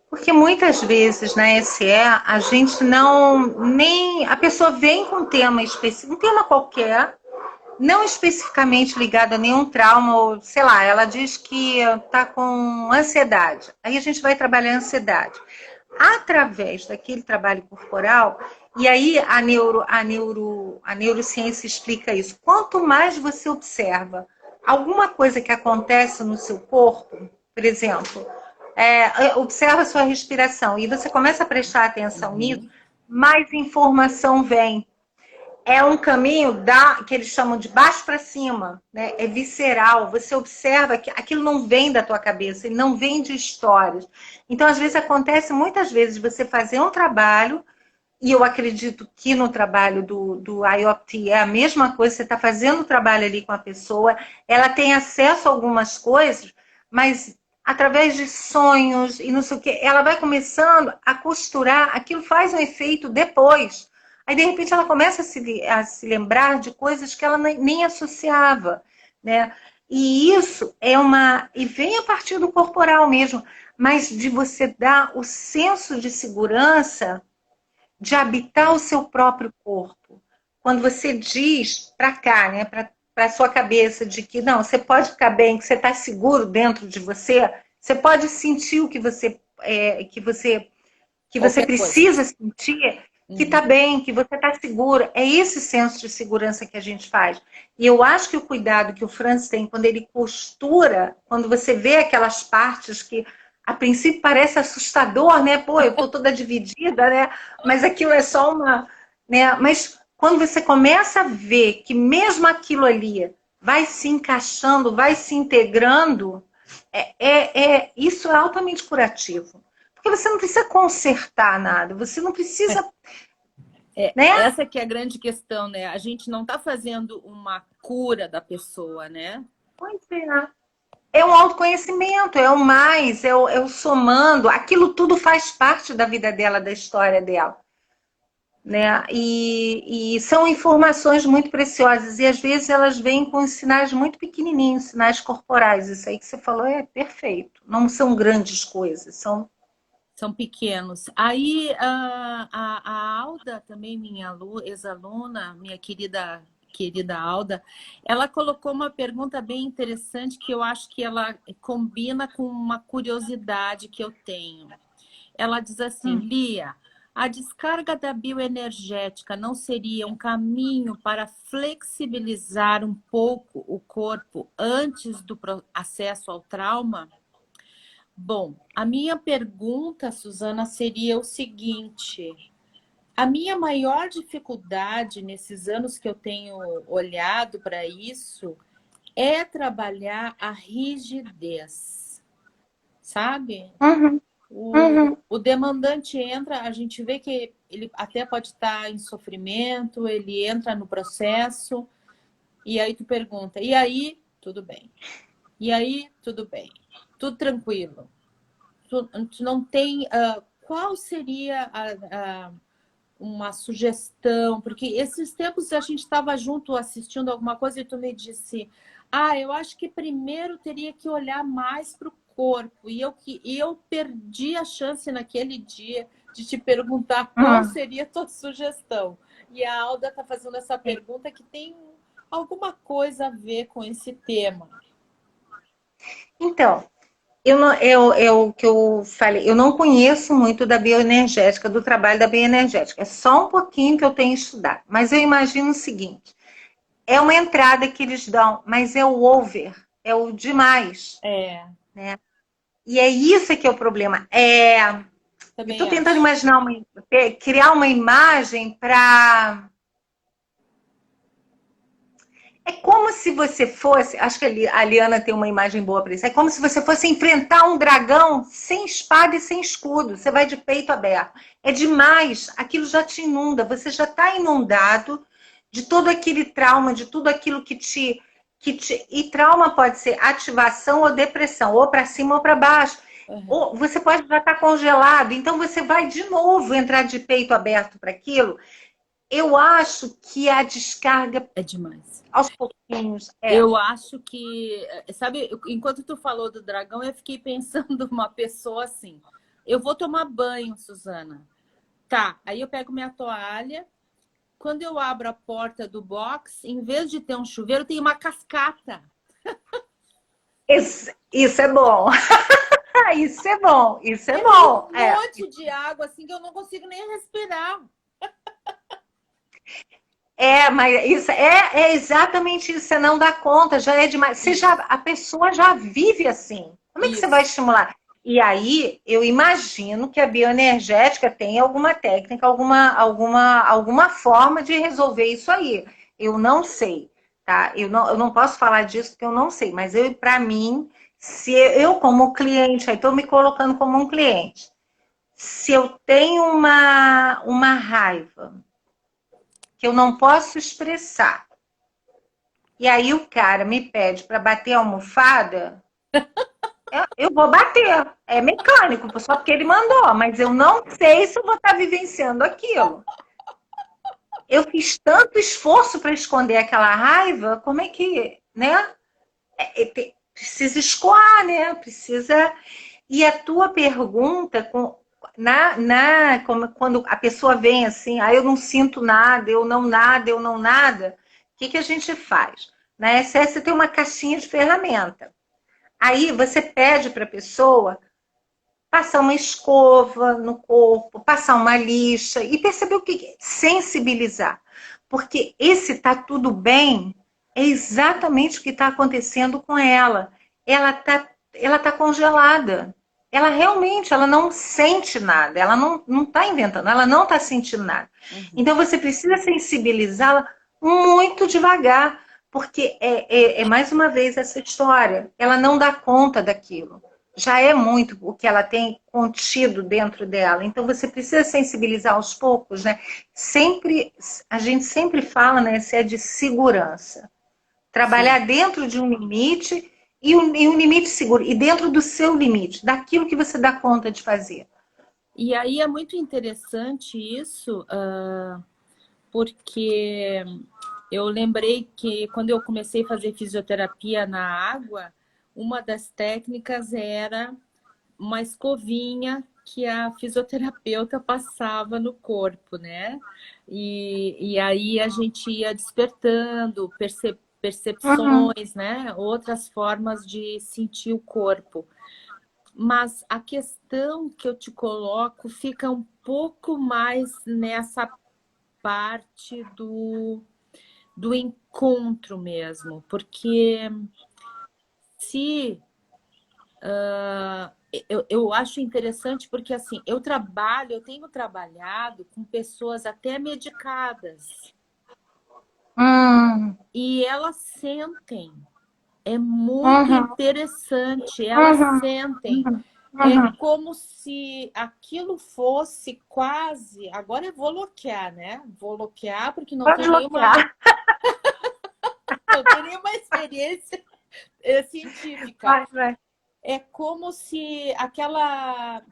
Porque muitas vezes na SE a gente não nem a pessoa vem com um tema específico, um tema qualquer, não especificamente ligado a nenhum trauma ou sei lá, ela diz que está com ansiedade. Aí a gente vai trabalhar a ansiedade. Através daquele trabalho corporal, E aí a neurociência explica isso. Quanto mais você observa alguma coisa que acontece no seu corpo, por exemplo, observa a sua respiração e você começa a prestar atenção nisso, mais informação vem. É um caminho que eles chamam de baixo para cima, né? É visceral. Você observa que aquilo não vem da tua cabeça, ele não vem de histórias. Então, às vezes, acontece muitas vezes você fazer um trabalho, e eu acredito que no trabalho do IOPT é a mesma coisa, você está fazendo o trabalho ali com a pessoa, ela tem acesso a algumas coisas, mas através de sonhos e não sei o quê, ela vai começando a costurar, aquilo faz um efeito depois. Aí, de repente, ela começa a se lembrar de coisas que ela nem associava, né? E isso e vem a partir do corporal mesmo, mas de você dar o senso de segurança de habitar o seu próprio corpo. Quando você diz para cá, né, para a sua cabeça, de que não, você pode ficar bem, que você está seguro dentro de você, você pode sentir o que você Qualquer coisa. precisa sentir, que está bem, que você está seguro. É esse senso de segurança que a gente faz. E eu acho que o cuidado que o Franz tem quando ele costura, quando você vê aquelas partes que a princípio parece assustador, né? Pô, eu tô toda dividida, né? Mas aquilo é só uma, né? Mas quando você começa a ver que mesmo aquilo ali vai se encaixando, vai se integrando, isso é altamente curativo. Porque você não precisa consertar nada, você não precisa, né? Essa que é a grande questão, né? A gente não está fazendo uma cura da pessoa, né? Pois é. É um autoconhecimento, é o mais, é o somando. Aquilo tudo faz parte da vida dela, da história dela. Né? E são informações muito preciosas. E às vezes elas vêm com sinais muito pequenininhos, sinais corporais. Isso aí que você falou é perfeito. Não são grandes coisas, são pequenos. Aí a Alda, também minha ex-aluna, minha querida Alda, ela colocou uma pergunta bem interessante que eu acho que ela combina com uma curiosidade que eu tenho. Ela diz assim, Lia, a descarga da bioenergética não seria um caminho para flexibilizar um pouco o corpo antes do acesso ao trauma? Bom, a minha pergunta, Suzana, seria o seguinte: a minha maior dificuldade nesses anos que eu tenho olhado para isso é trabalhar a rigidez, sabe? O demandante entra, a gente vê que ele até pode estar em sofrimento, ele entra no processo, e aí tu pergunta, e aí, tudo bem. E aí, tudo bem. Tudo tranquilo. Tu não tem... qual seria uma sugestão? Porque esses tempos a gente estava junto assistindo alguma coisa e tu me disse, eu acho que primeiro teria que olhar mais para o corpo. E eu perdi a chance naquele dia de te perguntar qual seria a tua sugestão. E a Alda está fazendo essa pergunta que tem alguma coisa a ver com esse tema. Então, o que eu falei, eu não conheço muito da bioenergética, do trabalho da bioenergética. É só um pouquinho que eu tenho estudado. Mas eu imagino o seguinte: é uma entrada que eles dão, mas é o over, é o demais. Né? E é isso que é o problema. Eu estou tentando imaginar, criar uma imagem para... É como se você fosse, acho que a Liana tem uma imagem boa para isso, é como se você fosse enfrentar um dragão sem espada e sem escudo, você vai de peito aberto. É demais, aquilo já te inunda, você já está inundado de todo aquele trauma, de tudo aquilo que te... E trauma pode ser ativação ou depressão, ou para cima ou para baixo. Ou você pode já estar congelado, então você vai de novo entrar de peito aberto para aquilo. Eu acho que a descarga... É demais. Aos pouquinhos. Eu acho que... Sabe, enquanto tu falou do dragão, eu fiquei pensando uma pessoa assim. Eu vou tomar banho, Suzana. Tá, aí eu pego minha toalha. Quando eu abro a porta do box, em vez de ter um chuveiro, tem uma cascata. Isso é bom. Isso é bom, isso é bom. Um monte de água, assim, que eu não consigo nem respirar. Mas isso é exatamente isso. Você não dá conta, já é demais. A pessoa já vive assim. Como é que você vai Isso. estimular? E aí, eu imagino que a bioenergética tem alguma técnica, alguma forma de resolver isso aí. Eu não sei, tá? Eu não posso falar disso porque eu não sei, mas para mim, se eu como cliente, aí estou me colocando como um cliente, se eu tenho uma raiva que eu não posso expressar, e aí o cara me pede para bater a almofada, eu vou bater. É mecânico, só porque ele mandou, mas eu não sei se eu vou estar vivenciando aquilo. Eu fiz tanto esforço para esconder aquela raiva, como é que, né? Precisa escoar, né? Precisa. E a tua pergunta, quando a pessoa vem assim, eu não sinto nada, eu não nada, eu não nada, o que a gente faz? Na SS tem uma caixinha de ferramenta. Aí você pede para a pessoa passar uma escova no corpo, passar uma lixa e perceber o que sensibilizar. Porque esse tá tudo bem é exatamente o que está acontecendo com ela. Ela tá congelada. Ela realmente, ela não sente nada. Ela não está inventando. Ela não está sentindo nada. Uhum. Então você precisa sensibilizá-la muito devagar, porque é mais uma vez essa história. Ela não dá conta daquilo, já é muito o que ela tem contido dentro dela. Então você precisa sensibilizar aos poucos, né? A gente sempre fala, né, se é de segurança. Sim. Trabalhar dentro de um limite e um limite seguro, e dentro do seu limite, daquilo que você dá conta de fazer. E aí é muito interessante isso, porque eu lembrei que quando eu comecei a fazer fisioterapia na água, uma das técnicas era uma escovinha que a fisioterapeuta passava no corpo, né? E aí a gente ia despertando Uhum. percepções, né? Outras formas de sentir o corpo. Mas a questão que eu te coloco fica um pouco mais nessa parte do encontro mesmo, porque se eu acho interessante porque assim, eu tenho trabalhado com pessoas até medicadas Hum. e elas sentem. É muito Uhum. interessante, elas Uhum. sentem. Uhum. É Uhum. como se aquilo fosse quase. Agora eu vou bloquear, né? Vou bloquear porque Pode bloquear. não tem nenhuma experiência científica. Vai, vai. É como se aquela.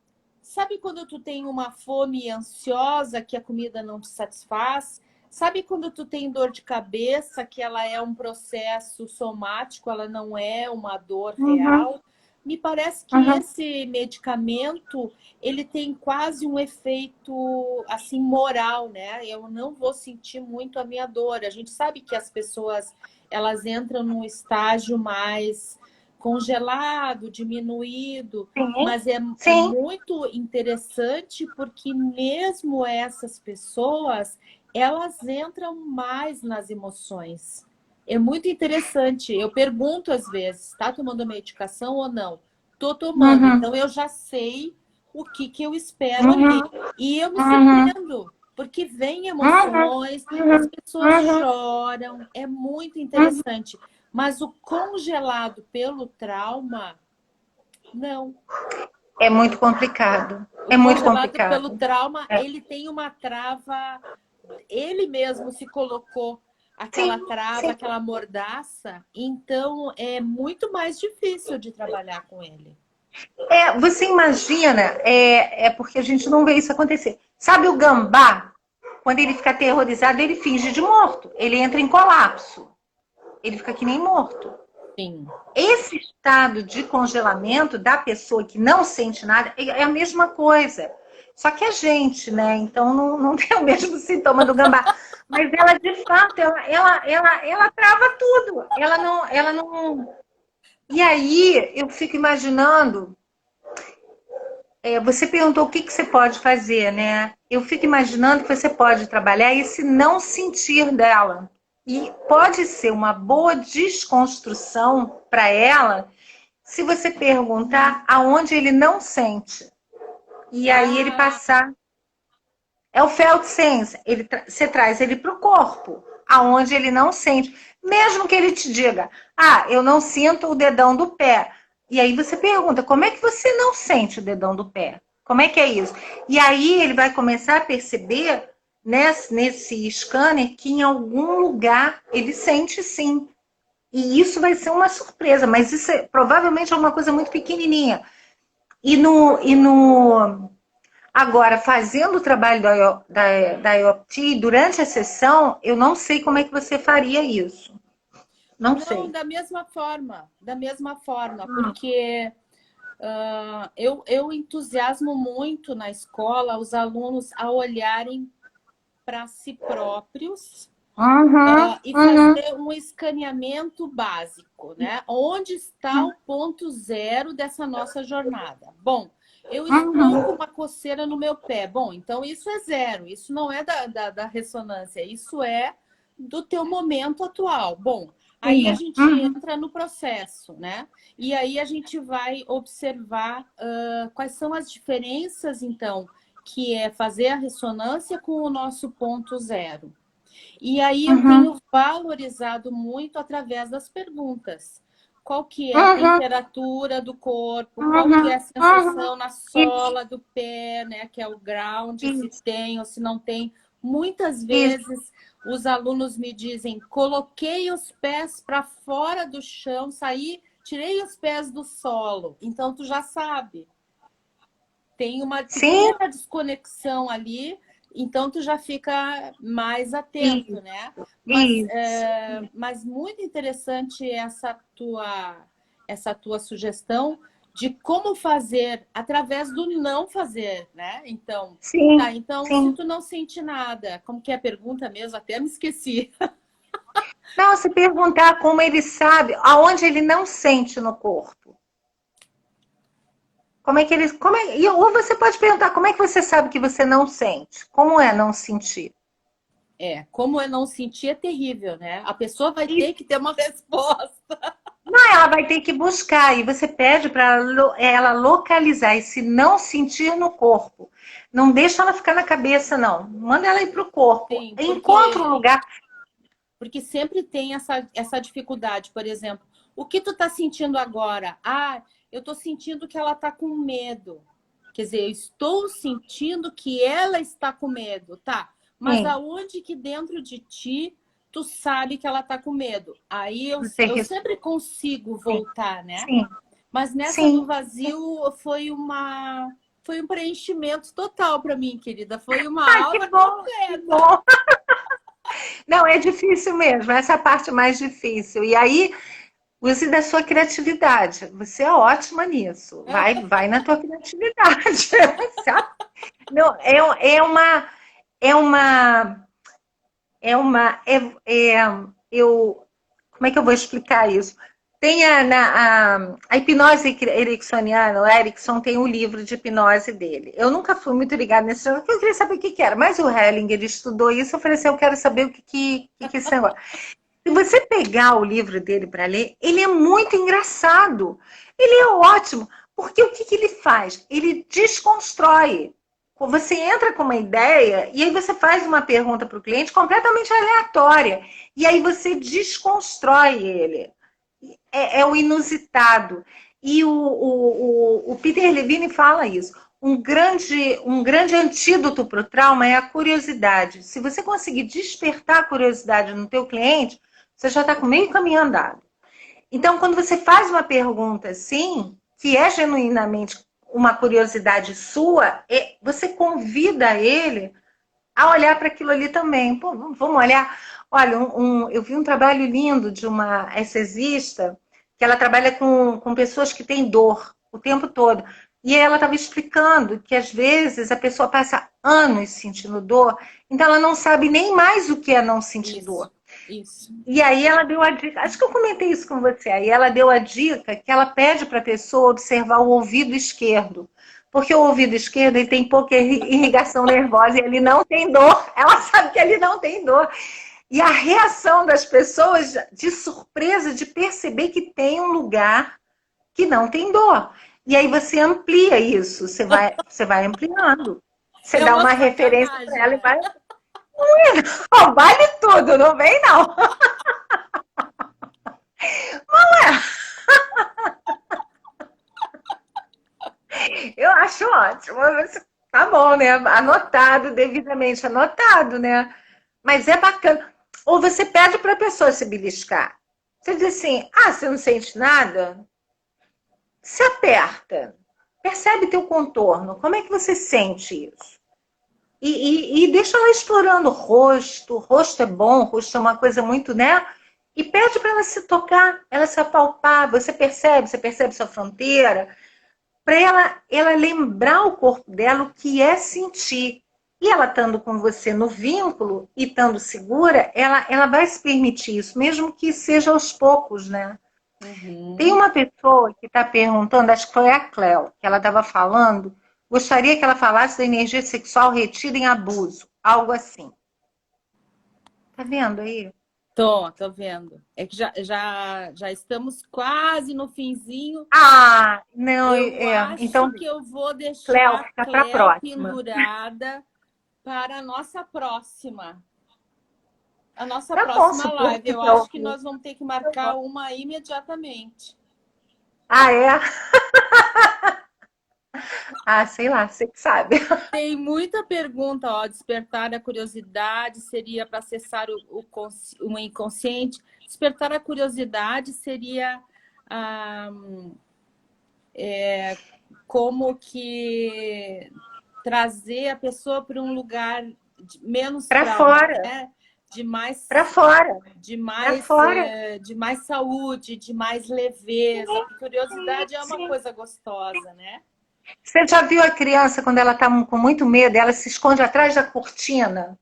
Sabe quando tu tem uma fome ansiosa que a comida não te satisfaz? Sabe quando tu tem dor de cabeça, que ela é um processo somático, ela não é uma dor Uhum. real? Me parece que Uhum. esse medicamento, ele tem quase um efeito assim moral, né? Eu não vou sentir muito a minha dor. A gente sabe que as pessoas, elas entram num estágio mais congelado, diminuído, Sim. mas é Sim. muito interessante porque mesmo essas pessoas, elas entram mais nas emoções. É muito interessante. Eu pergunto às vezes, está tomando medicação ou não? Estou tomando, Uhum. então eu já sei o que eu espero ali. Uhum. E eu me Uhum. surpreendo, porque vem Uhum. emoções, as Uhum. pessoas Uhum. choram, é muito Uhum. interessante. Mas o congelado pelo trauma, não. É muito complicado. O É muito congelado pelo complicado. trauma, É. ele tem uma trava, ele mesmo se colocou aquela Sim, trava, sim. aquela mordaça, então é muito mais difícil de trabalhar com ele. Você imagina, porque a gente não vê isso acontecer. Sabe o gambá? Quando ele fica aterrorizado, ele finge de morto. Ele entra em colapso. Ele fica que nem morto. Sim. Esse estado de congelamento da pessoa que não sente nada é a mesma coisa. Só que a gente, né? Então não tem o mesmo sintoma do gambá. Mas ela, de fato, ela trava tudo. Ela não. E aí eu fico imaginando, você perguntou o que você pode fazer, né? eu fico imaginando que você pode trabalhar esse não sentir dela. E pode ser uma boa desconstrução para ela se você perguntar aonde ele não sente. E aí ele Ah, passar. É o felt sense. Você traz ele para o corpo, aonde ele não sente. Mesmo que ele te diga, eu não sinto o dedão do pé. E aí você pergunta, como é que você não sente o dedão do pé? Como é que é isso? E aí ele vai começar a perceber nesse scanner que em algum lugar ele sente sim. E isso vai ser uma surpresa, mas isso provavelmente é uma coisa muito pequenininha. E no agora, fazendo o trabalho da IOPT, durante a sessão, eu não sei como é que você faria isso. Não não, sei. da mesma forma, porque eu entusiasmo muito na escola os alunos a olharem para si próprios Uhum, e uhum, fazer um escaneamento básico, né? Onde está o ponto zero dessa nossa jornada? Bom, eu estou com uhum. uma coceira no meu pé. Bom, então isso é zero, isso não é da ressonância, isso é do teu momento atual. Bom, aí a Sim. gente Uhum, entra no processo, né? E aí a gente vai observar quais são as diferenças, então, que é fazer a ressonância com o nosso ponto zero. E aí eu uhum, tenho valorizado muito através das perguntas. Qual que é a uhum, temperatura do corpo? Qual que é a uhum, uhum. sensação na Isso, sola do pé, né? Que é o ground, se isso, tem ou se não tem. Muitas isso. vezes os alunos me dizem: coloquei os pés para fora do chão, saí, tirei os pés do solo. Então tu já sabe, tu tem Sim, uma desconexão ali, então tu já fica mais atento, isso, né? isso. Mas muito interessante essa tua sugestão de como fazer através do não fazer, né? Então, tá, Sim, então se sim. tu não sente nada, como que é a pergunta mesmo? Até me esqueci. Não, se perguntar como ele sabe, aonde ele não sente no corpo. Como é que ele. Ou você pode perguntar como é que você sabe que você não sente? Como é não sentir? Como eu não sentir é terrível, né? A pessoa vai E ter que ter uma resposta. ela vai ter que buscar, e você pede para ela localizar esse não sentir no corpo. Não deixa ela ficar na cabeça, não. Manda ela ir para o corpo. Sim, Encontra um lugar. porque sempre tem essa dificuldade. Por exemplo, o que tu tá sentindo agora? Eu tô sentindo que ela tá com medo. Quer dizer, eu estou sentindo que ela está com medo, tá? Mas Sim, aonde que dentro de ti tu sabe que ela tá com medo? Aí você eu sempre consigo sim, voltar, né? sim, Mas nessa do sim. vazio foi um preenchimento total para mim, querida. Foi uma Ai, que aula bom, que completa. bom. Não, é difícil mesmo, essa é a parte mais difícil. E aí, use da sua criatividade. Você é ótima nisso. Vai na tua criatividade. Não, é uma, eu, como é que eu vou explicar isso? Tem a hipnose ericksoniana, o Erickson tem um livro de hipnose dele. Eu nunca fui muito ligada nesse jogo, porque eu queria saber o que era. Mas o Hellinger estudou isso, eu falei assim, eu quero saber o que é esse negócio. Se você pegar o livro dele para ler, ele é muito engraçado. Ele é ótimo, porque o que ele faz? Ele desconstrói. Você entra com uma ideia e aí você faz uma pergunta para o cliente completamente aleatória. E aí você desconstrói ele. É o inusitado. E o Peter Levine fala isso. Um grande antídoto para o trauma é a curiosidade. Se você conseguir despertar a curiosidade no teu cliente, você já está com meio caminho andado. Então, quando você faz uma pergunta assim, que é genuinamente uma curiosidade sua, você convida ele a olhar para aquilo ali também. Pô, vamos olhar. Olha, eu vi um trabalho lindo de uma essesista que ela trabalha com pessoas que têm dor o tempo todo. E ela estava explicando que às vezes a pessoa passa anos sentindo dor, então ela não sabe nem mais o que é não sentir Isso, dor. isso. E aí ela deu a dica, acho que eu comentei isso com você, aí ela deu a dica que ela pede para a pessoa observar o ouvido esquerdo, Porque o ouvido esquerdo ele tem pouca irrigação nervosa e ele não tem dor. Ela sabe que ele não tem dor. E a reação das pessoas de surpresa de perceber que tem um lugar que não tem dor. E aí você amplia isso, você vai ampliando. Você É dá uma uma referência para sacanagem, ela e né? vai. Oh, vale tudo, não vem não. Eu acho ótimo. Tá bom, né? Anotado, devidamente anotado, né? Mas é bacana. Ou você pede para a pessoa se beliscar. Você diz assim: ah, você não sente nada? Se aperta. Percebe teu contorno. Como é que você sente isso? E deixa ela explorando o rosto. O rosto é bom, o rosto é uma coisa muito, né? E pede para ela se tocar, ela se apalpar. Você percebe sua fronteira, para ela lembrar o corpo dela o que é sentir. E ela estando com você no vínculo e estando segura, ela vai se permitir isso, mesmo que seja aos poucos, né? Tem Uhum. uma pessoa que está perguntando, acho que foi a Cleo, que ela estava falando, gostaria que ela falasse da energia sexual retida em abuso, algo assim. Tá vendo aí? Tô vendo. É que já estamos quase no finzinho. Ah, não, Eu então, acho que eu vou deixar Cleo, a fica para a Cléo próxima. pendurada para a nossa próxima. A nossa Tá bom, próxima se for live. que Eu quer acho que ouvir. nós vamos ter que marcar uma imediatamente. Ah, é? Ah, sei lá, você que sabe. Tem muita pergunta, ó. Despertar a curiosidade seria para acessar o inconsciente. Despertar a curiosidade seria ah, como que trazer a pessoa para um lugar menos Para trauma, fora, né? De para mais, fora, de para mais, fora. de mais saúde, de mais leveza. Porque Sim, curiosidade é uma sim. coisa gostosa, né? Você já viu a criança quando ela está com muito medo, ela se esconde atrás da cortina?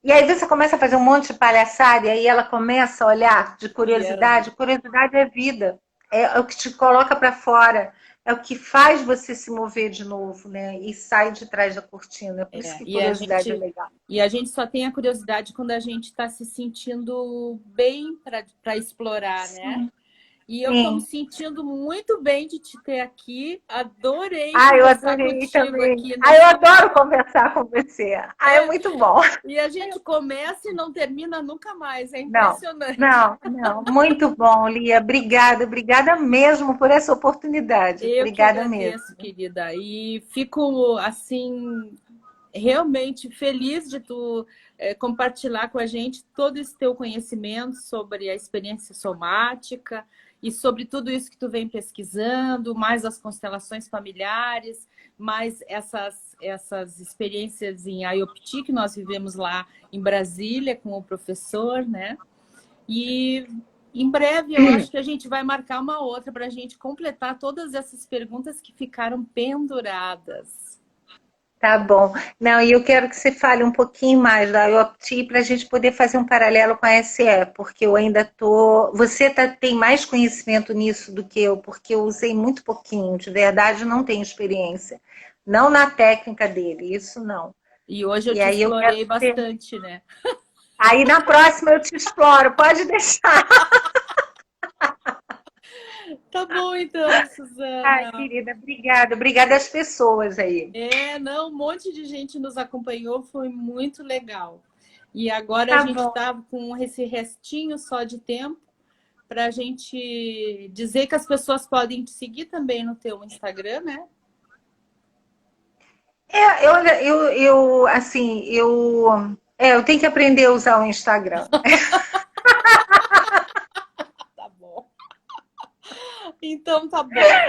E aí você começa a fazer um monte de palhaçada e aí ela começa a olhar de Verdade. curiosidade. Curiosidade é vida, é o que te coloca para fora, é o que faz você se mover de novo, né? E sai de trás da cortina. É por isso É, que curiosidade é legal. e a gente só tem a curiosidade quando a gente está se sentindo bem para explorar, né? Sim, E eu estou me sim. sentindo muito bem de te ter aqui. Adorei Ah, eu conversar adorei contigo também. aqui Ah, eu nessa. adoro conversar com você. Ah, é É, muito bom. e a gente começa e não termina nunca mais. É Não, impressionante. não, não. Muito bom, Lia. Obrigada, obrigada mesmo por essa oportunidade. Eu que Obrigada mesmo. agradeço, querida. E fico assim realmente feliz de tu compartilhar com a gente todo esse teu conhecimento sobre a experiência somática e sobre tudo isso que tu vem pesquisando, mais as constelações familiares, mais essas experiências em IOPT que nós vivemos lá em Brasília com o professor, né? E em breve eu acho que a gente vai marcar uma outra para a gente completar todas essas perguntas que ficaram penduradas. Tá bom. Não, e eu quero que você fale um pouquinho mais da IOPT para a gente poder fazer um paralelo com a SE, porque eu ainda tô. Você tem mais conhecimento nisso do que eu, porque eu usei muito pouquinho, de verdade, não tenho experiência. Não na técnica dele, isso não. E hoje eu E te aí eu quero explorei que você. bastante, né? Aí na próxima eu te exploro, pode deixar. Tá bom então, Ai, Suzana. querida, obrigada. Obrigada às pessoas aí. Não, um monte de gente nos acompanhou, foi muito legal. E agora a Tá gente bom. está com esse restinho só de tempo para a gente dizer que as pessoas podem te seguir também no teu Instagram, né? Assim, eu tenho que aprender a usar o Instagram. Tá bom. Então tá bom.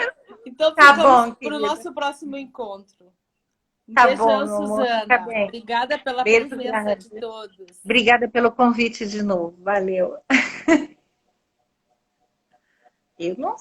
Então Tá ficamos bom, para o querida. nosso próximo encontro. Um Tá bom, beijão, meu amor. Fica Suzana. bem. Obrigada pela Beijo presença grande. de todos. Obrigada pelo convite de novo. Valeu. Eu não